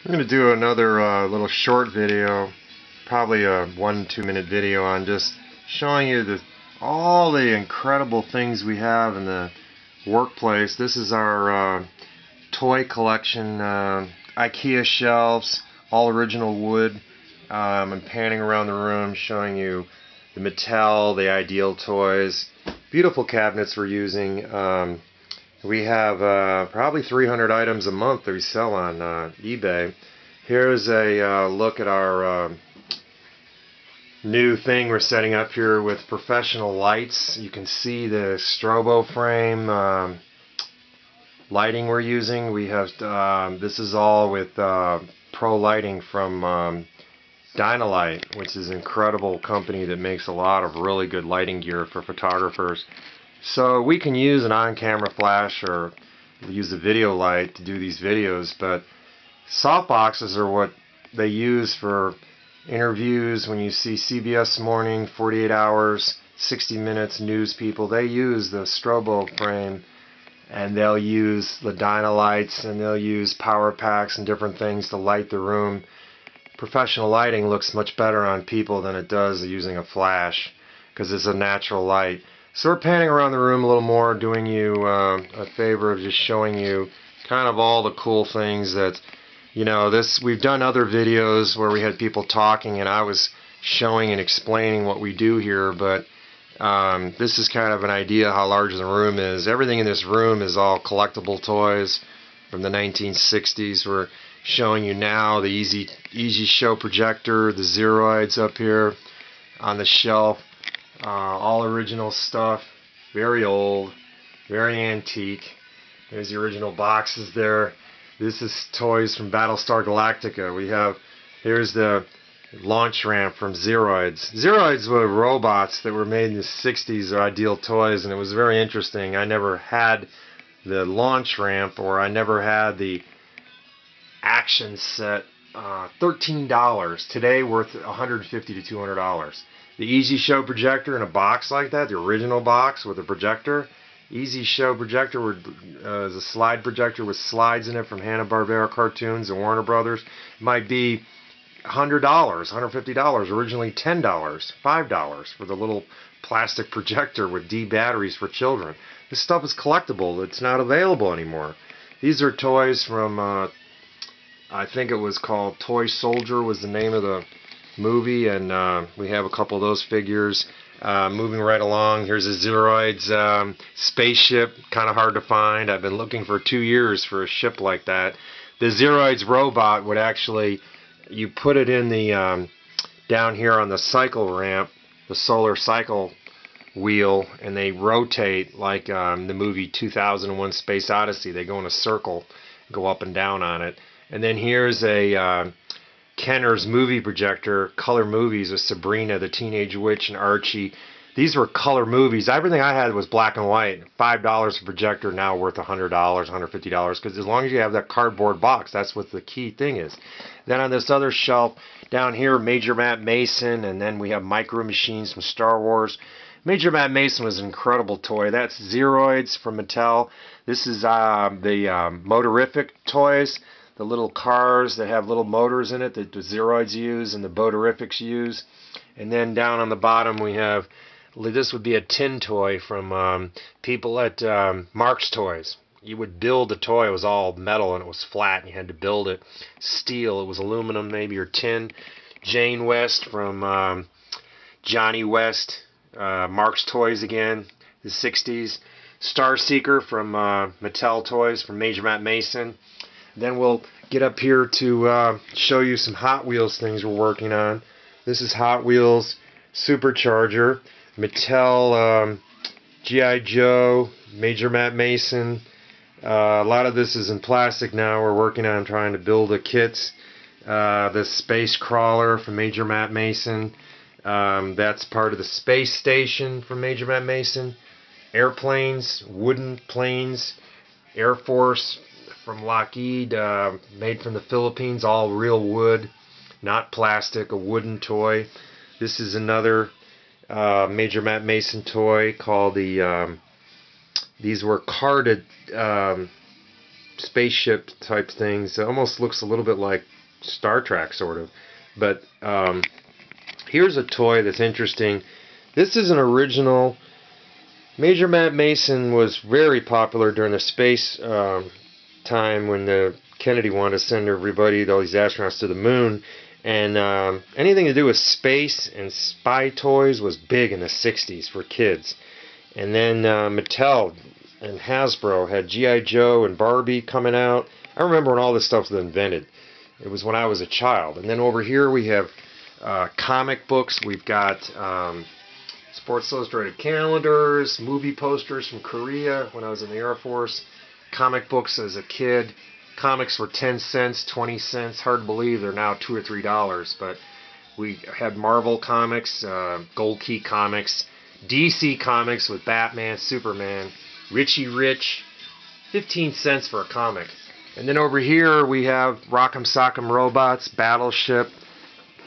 I'm going to do another little short video, probably a 1-2 minute video on just showing you all the incredible things we have in the workplace. This is our toy collection, IKEA shelves, all original wood. I'm panning around the room showing you the Mattel, the Ideal toys, beautiful cabinets we're using. We have probably 300 items a month that we sell on eBay. Here's a look at our new thing we're setting up here with professional lights. You can see the strobo frame lighting we're using. We have this is all with pro lighting from Dynalight, which is an incredible company that makes a lot of really good lighting gear for photographers. So we can use an on-camera flash or use a video light to do these videos, but softboxes are what they use for interviews. When you see CBS Morning, 48 Hours, 60 Minutes news people, they use the strobo frame, and they'll use the Dynalights, and they'll use power packs and different things to light the room. Professional lighting looks much better on people than it does using a flash because it's a natural light. So we're panning around the room a little more, doing you a favor of just showing you kind of all the cool things that, you know, we've done other videos where we had people talking and I was showing and explaining what we do here, but this is kind of an idea how large the room is. Everything in this room is all collectible toys from the 1960s. We're showing you now the Easy Show projector, the Zeroids up here on the shelf. All original stuff, very old, very antique. There's the original boxes there. This is toys from Battlestar Galactica. Here's the launch ramp from Zeroids. Zeroids were robots that were made in the 60s, or Ideal toys, and it was very interesting. I never had the launch ramp, or I never had the action set. $13 today, worth $150 to $200. The Easy Show projector in a box like that, the original box with a projector. Easy Show projector is a slide projector with slides in it from Hanna-Barbera cartoons and Warner Brothers. It might be $100, $150, originally $10, $5 for the little plastic projector with D batteries for children. This stuff is collectible. It's not available anymore. These are toys from, I think it was called Toy Soldier was the name of the movie, and we have a couple of those figures. Moving right along, here's a Zeroids spaceship, kind of hard to find. I've been looking for 2 years for a ship like that. The Zeroids robot would actually, you put it in the down here on the cycle ramp, the solar cycle wheel, and they rotate like the movie 2001 Space Odyssey. They go in a circle, go up and down on it. And then here's a Kenner's movie projector, color movies with Sabrina, the Teenage Witch, and Archie. These were color movies. Everything I had was black and white. $5 a projector, now worth $100, $150, because as long as you have that cardboard box, that's what the key thing is. Then on this other shelf down here, Major Matt Mason, and then we have Micro Machines from Star Wars. Major Matt Mason was an incredible toy. That's Zeroids from Mattel. This is the motorific toys. The little cars that have little motors in it that the Zeroids use and the boaterifics use. And then down on the bottom we have, this would be a tin toy from people at Marx Toys. You would build the toy. It was all metal and it was flat and you had to build it. Steel, it was aluminum maybe, or tin. Jane West from Johnny West, Marx Toys again, the 60s. Star Seeker from Mattel Toys from Major Matt Mason. Then we'll get up here to show you some Hot Wheels things we're working on. This is Hot Wheels Supercharger, Mattel, G.I. Joe, Major Matt Mason. A lot of this is in plastic now. We're working on trying to build the kits. The Space Crawler from Major Matt Mason. That's part of the Space Station from Major Matt Mason. Airplanes, wooden planes, Air Force from Lockheed, made from the Philippines, all real wood, not plastic, a wooden toy. This is another Major Matt Mason toy called these were carded spaceship type things. It almost looks a little bit like Star Trek, sort of. But here's a toy that's interesting. This is an original. Major Matt Mason was very popular during the space time when the Kennedy wanted to send everybody, all these astronauts, to the moon. And anything to do with space and spy toys was big in the 60s for kids. And then Mattel and Hasbro had G.I. Joe and Barbie coming out. I remember when all this stuff was invented. It was when I was a child. And then over here we have comic books. We've got Sports Illustrated calendars, movie posters from Korea when I was in the Air Force, comic books as a kid. Comics were 10 cents, 20 cents. Hard to believe they're now $2 or $3. But we had Marvel comics, Gold Key comics, DC comics with Batman, Superman, Richie Rich, 15 cents for a comic. And then over here we have Rock'em Sock'em Robots, Battleship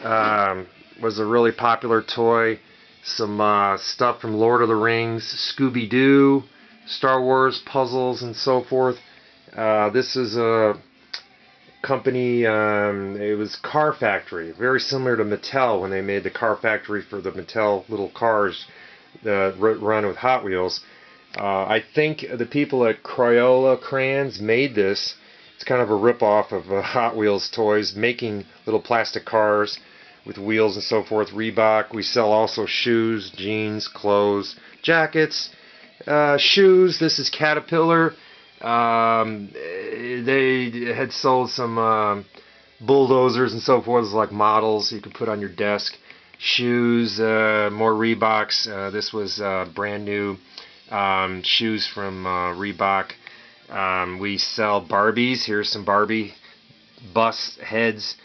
was a really popular toy. Some stuff from Lord of the Rings, Scooby-Doo, Star Wars puzzles, and so forth. This is a company, it was Car Factory, very similar to Mattel when they made the Car Factory for the Mattel little cars that run with Hot Wheels. I think the people at Crayola Crayons made this. It's kind of a rip-off of Hot Wheels toys, making little plastic cars with wheels and so forth. Reebok. We sell also shoes, jeans, clothes, jackets, shoes. This is Caterpillar. They had sold some bulldozers and so forth, like models you could put on your desk. Shoes, more Reeboks. This was brand new shoes from Reebok. We sell Barbies. Here's some Barbie bust heads.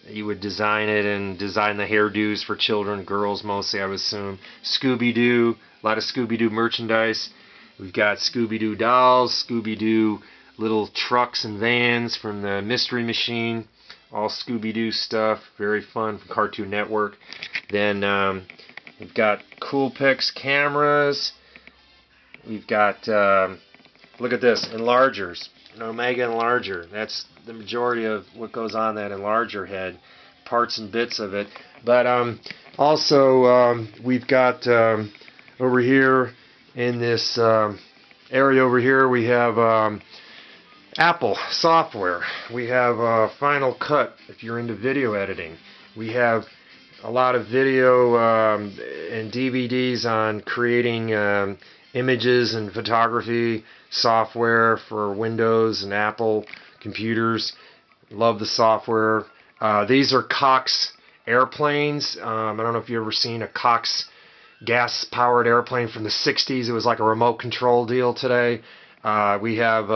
You would design it and design the hairdos for children, girls mostly, I would assume. Scooby-Doo, a lot of Scooby-Doo merchandise. We've got Scooby-Doo dolls, Scooby-Doo little trucks and vans from the Mystery Machine. All Scooby-Doo stuff, very fun from Cartoon Network. Then we've got Coolpix cameras. We've got, look at this, enlargers, an Omega enlarger. That's the majority of what goes on that enlarger head, parts and bits of it. But also we've got over here in this area over here we have Apple software. We have Final Cut if you're into video editing. We have a lot of video and DVDs on creating images and photography software for Windows and Apple computers. Love the software. These are Cox airplanes. I don't know if you've ever seen a Cox gas-powered airplane from the 60s. It was like a remote control deal today. We have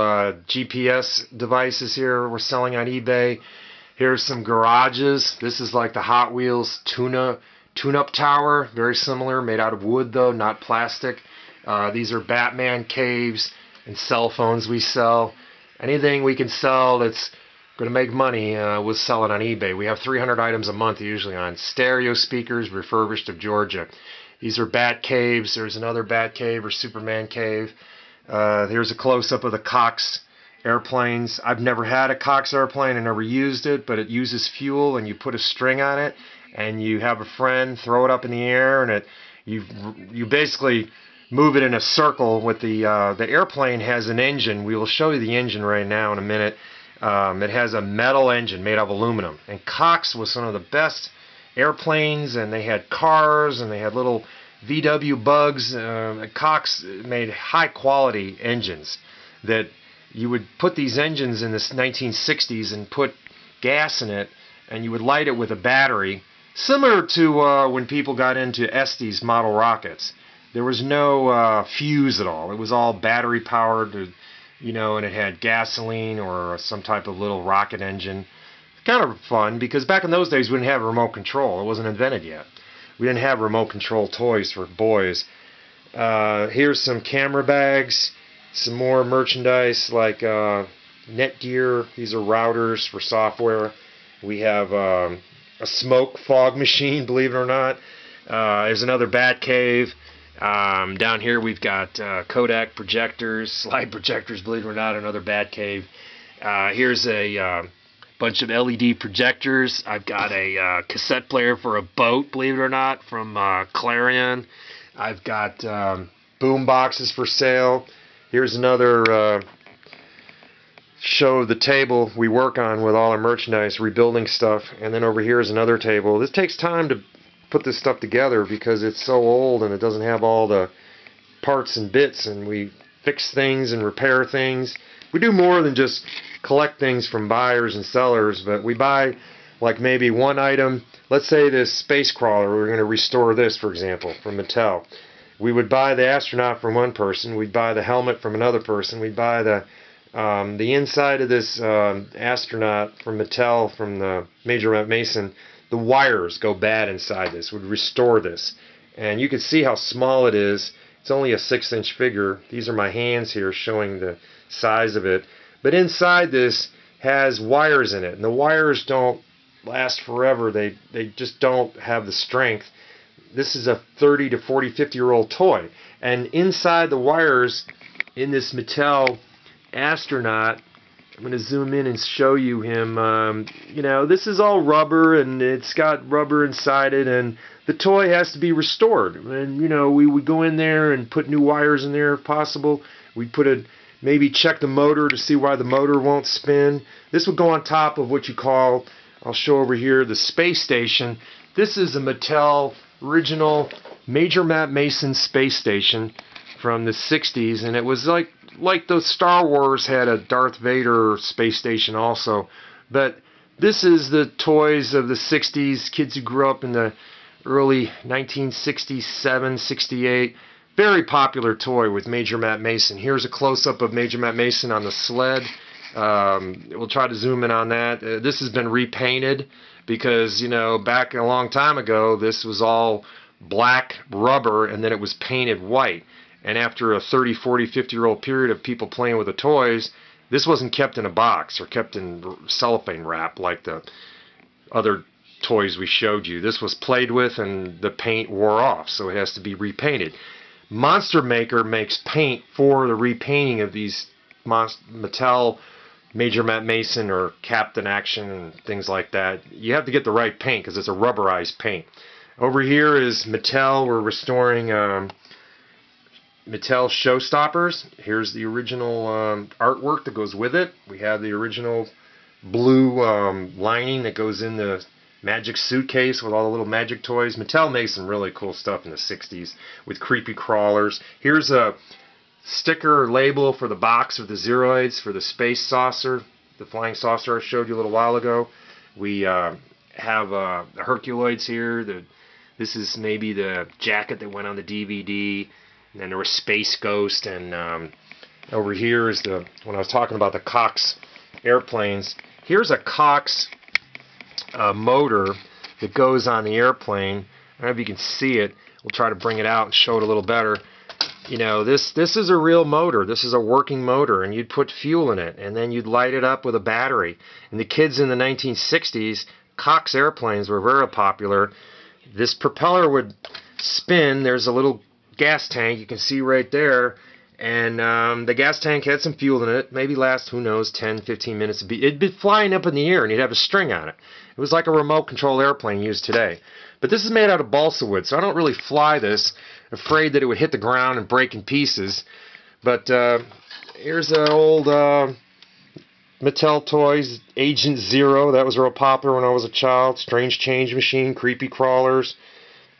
GPS devices here we're selling on eBay. Here's some garages. This is like the Hot Wheels tune-up tower. Very similar, made out of wood though, not plastic. These are Batman caves and cell phones we sell. Anything we can sell that's going to make money, we'll sell it on eBay. We have 300 items a month usually on stereo speakers, refurbished of Georgia. These are Bat caves. There's another Bat cave or Superman cave. Here's a close-up of the Cox airplanes. I've never had a Cox airplane. I never used it, but it uses fuel, and you put a string on it, and you have a friend throw it up in the air, and you basically move it in a circle with the airplane has an engine. We will show you the engine right now in a minute. It has a metal engine made of aluminum, and Cox was one of the best airplanes, and they had cars, and they had little VW bugs. Cox made high quality engines that you would put these engines in the 1960s and put gas in it, and you would light it with a battery, similar to when people got into Estes model rockets. There was no fuse at all. It was all battery powered, you know, and it had gasoline or some type of little rocket engine. Kind of fun, because back in those days we didn't have remote control. It wasn't invented yet. We didn't have remote control toys for boys. Here's some camera bags, some more merchandise like Netgear. These are routers for software. We have a smoke fog machine, believe it or not. There's another Bat cave. Down here we've got Kodak projectors, slide projectors, believe it or not, another Bat cave. Here's a bunch of LED projectors. I've got a cassette player for a boat, believe it or not, from Clarion. I've got Boom boxes for sale. Here's another show of the table we work on with all our merchandise, rebuilding stuff. And then over here is another table. This takes time to put this stuff together because it's so old and it doesn't have all the parts and bits, and we fix things and repair things. We do more than just collect things from buyers and sellers, but we buy like maybe one item. Let's say this space crawler, we're going to restore this, for example, from Mattel. We would buy the astronaut from one person, we'd buy the helmet from another person, we'd buy the inside of this astronaut from Mattel, from the Major Mason. The wires go bad inside this, would restore this. And you can see how small it is. It's only a 6-inch figure. These are my hands here showing the size of it. But inside this has wires in it, and the wires don't last forever. They just don't have the strength. This is a 30 to 40, 50-year-old toy. And inside the wires in this Mattel astronaut, I'm going to zoom in and show you him. You know, this is all rubber, and it's got rubber inside it, and the toy has to be restored. And, you know, we would go in there and put new wires in there if possible. We'd maybe check the motor to see why the motor won't spin. This would go on top of what you call, I'll show over here, the space station. This is a Mattel original Major Mason space station from the 60s, and it was like the Star Wars had a Darth Vader space station also. But this is the toys of the 60s, kids who grew up in the early 1967, 68. Very popular toy with Major Mason. Here's a close-up of Major Mason on the sled. We'll try to zoom in on that. This has been repainted because, you know, back a long time ago, this was all black rubber and then it was painted white. And after a 30, 40, 50-year-old period of people playing with the toys, this wasn't kept in a box or kept in cellophane wrap like the other toys we showed you. This was played with and the paint wore off, so it has to be repainted. Monster Maker makes paint for the repainting of these Mattel Major Mason or Captain Action and things like that. You have to get the right paint because it's a rubberized paint. Over here is Mattel. We're restoring Mattel Showstoppers. Here's the original artwork that goes with it. We have the original blue lining that goes in the magic suitcase with all the little magic toys. Mattel made some really cool stuff in the 60s with creepy crawlers. Here's a sticker or label for the box of the Zeroids for the space saucer, the flying saucer I showed you a little while ago. We have the Herculoids here. This is maybe the jacket that went on the DVD. And then there was Space Ghost, and over here is when I was talking about the Cox airplanes. Here's a Cox motor that goes on the airplane. I don't know if you can see it. We'll try to bring it out and show it a little better. You know, this is a real motor. This is a working motor, and you'd put fuel in it, and then you'd light it up with a battery. And the kids in the 1960s, Cox airplanes were very popular. This propeller would spin. There's a little gas tank you can see right there, and the gas tank had some fuel in it. Maybe last, who knows, 10, 15 minutes. It'd be flying up in the air, and you'd have a string on it. It was like a remote control airplane used today. But this is made out of balsa wood, so I don't really fly this, afraid that it would hit the ground and break in pieces. But here's an old Mattel Toys Agent Zero. That was real popular when I was a child. Strange Change Machine, creepy crawlers.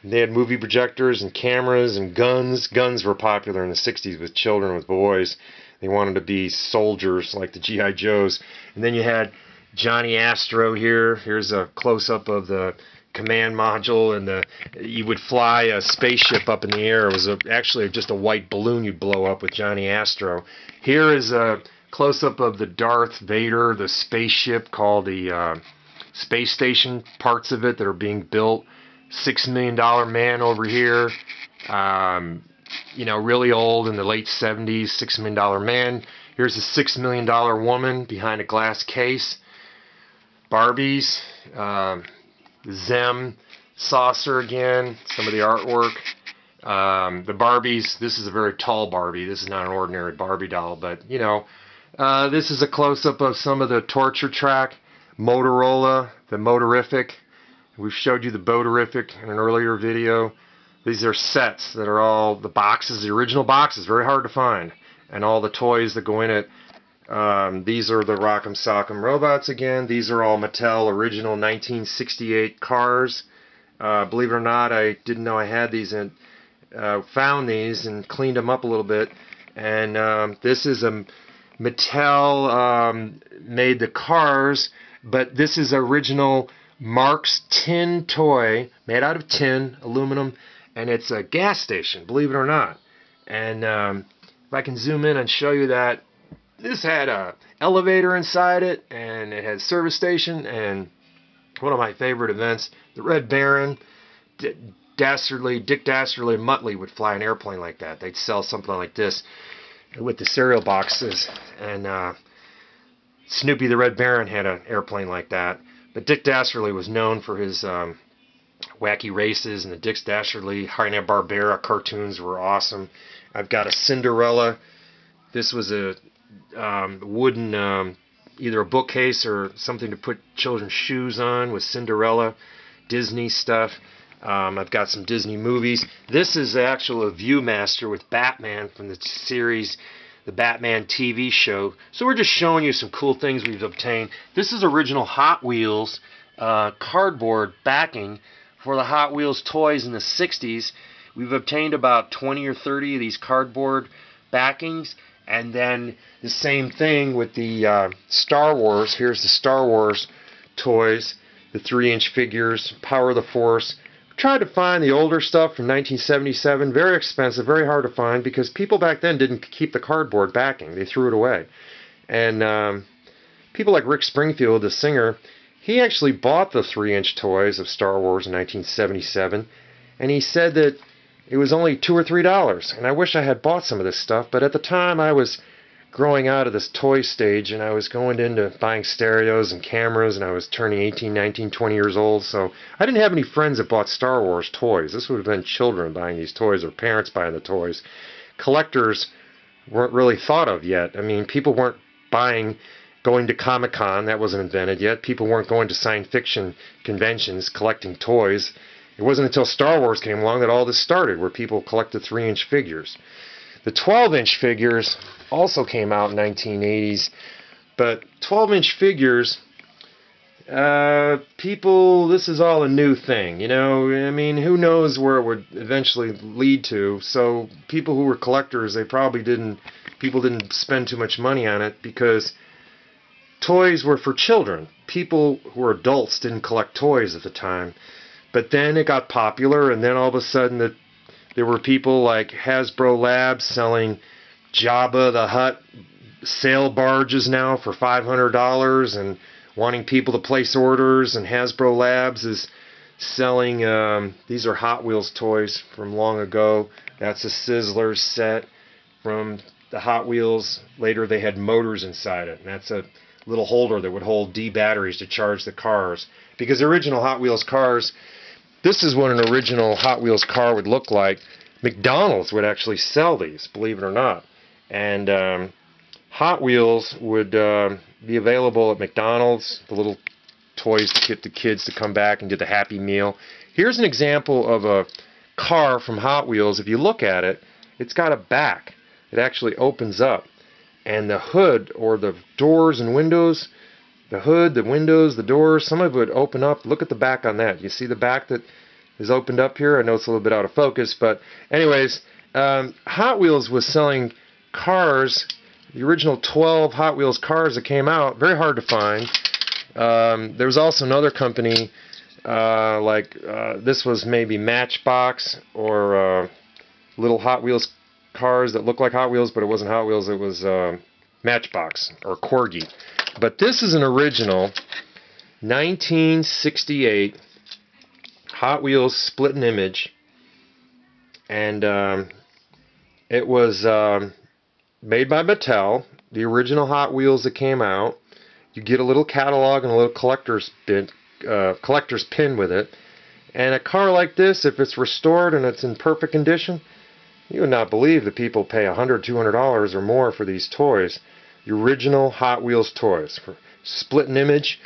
They had movie projectors and cameras and guns. Guns were popular in the 60s with children, with boys. They wanted to be soldiers like the G.I. Joes. And then you had Johnny Astro here. Here's a close-up of the command module, and you would fly a spaceship up in the air. It was actually just a white balloon you'd blow up with Johnny Astro. Here is a close-up of the Darth Vader, the spaceship called the space station, parts of it that are being built. $6 Million Man over here, you know, really old in the late 70s, $6 Million Man. Here's a $6 Million woman behind a glass case. Barbies, Zem saucer again, some of the artwork. The Barbies, this is a very tall Barbie. This is not an ordinary Barbie doll, but, you know, This is a close-up of some of the torture track, Motorola, the motorific. We've showed you the boaterific in an earlier video. These are sets that are all the boxes, the original boxes, very hard to find, and all the toys that go in it. These are the Rock'em Sock'em robots again. These are all Mattel original 1968 cars. Believe it or not, I didn't know I had these, and found these and cleaned them up a little bit. And this is a Mattel made the cars, but this is original Marx tin toy made out of tin, aluminum, and it's a gas station, believe it or not. And if I can zoom in and show you that, this had a elevator inside it, and it had service station, and one of my favorite events, the Red Baron, Dick Dastardly and Muttley would fly an airplane like that. They'd sell something like this with the cereal boxes, and Snoopy the Red Baron had an airplane like that. But Dick Dastardly was known for his wacky races, and the Dick Dastardly Hanna-Barbera cartoons were awesome. I've got a Cinderella. This was a wooden, either a bookcase or something to put children's shoes on with Cinderella, Disney stuff. I've got some Disney movies. This is actually a Viewmaster with Batman from the series, the Batman TV show. So we're just showing you some cool things we've obtained. This is original Hot Wheels cardboard backing for the Hot Wheels toys in the 60s. We've obtained about 20 or 30 of these cardboard backings. And then the same thing with the Star Wars. Here's the Star Wars toys, the 3-inch figures, Power of the Force. Tried to find the older stuff from 1977. Very expensive, very hard to find, because people back then didn't keep the cardboard backing. They threw it away. And people like Rick Springfield, the singer, he actually bought the 3-inch toys of Star Wars in 1977. And he said that it was only $2 or $3. And I wish I had bought some of this stuff. But at the time, I was growing out of this toy stage, and I was going into buying stereos and cameras, and I was turning 18, 19, 20 years old, so I didn't have any friends that bought Star Wars toys. This would have been children buying these toys, or parents buying the toys. Collectors weren't really thought of yet. I mean, people weren't going to Comic-Con, that wasn't invented yet. People weren't going to science fiction conventions collecting toys. It wasn't until Star Wars came along that all this started, where people collected 3-inch figures. The 12-inch figures also came out in the 1980s, but 12-inch figures, people, this is all a new thing, you know. I mean, who knows where it would eventually lead to. So people who were collectors, people didn't spend too much money on it, because toys were for children. People who were adults didn't collect toys at the time. But then it got popular, and then all of a sudden there were people like Hasbro Labs selling Jabba the Hutt sail barges now for $500 and wanting people to place orders, and Hasbro Labs is selling, these are Hot Wheels toys from long ago. That's a Sizzler set from the Hot Wheels. Later they had motors inside it, and that's a little holder that would hold D batteries to charge the cars. Because the original Hot Wheels cars, this is what an original Hot Wheels car would look like. McDonald's would actually sell these, believe it or not. And Hot Wheels would be available at McDonald's, the little toys to get the kids to come back and get the Happy Meal. Here's an example of a car from Hot Wheels. If you look at it, it's got a back. It actually opens up. And the hood, or the doors and windows, the hood, the windows, the doors, some of it would open up. Look at the back on that. You see the back that is opened up here? I know it's a little bit out of focus, but anyways, Hot Wheels was selling cars, the original 12 Hot Wheels cars that came out, very hard to find. There was also another company, this was maybe Matchbox, or little Hot Wheels cars that looked like Hot Wheels, but it wasn't Hot Wheels, it was Matchbox, or Corgi. But this is an original 1968 Hot Wheels split and image, and it was made by Mattel, the original Hot Wheels that came out. You get a little catalog and a little collector's pin with it. And a car like this, if it's restored and it's in perfect condition, you would not believe that people pay $100, $200 or more for these toys. the original Hot Wheels toys. Split an image.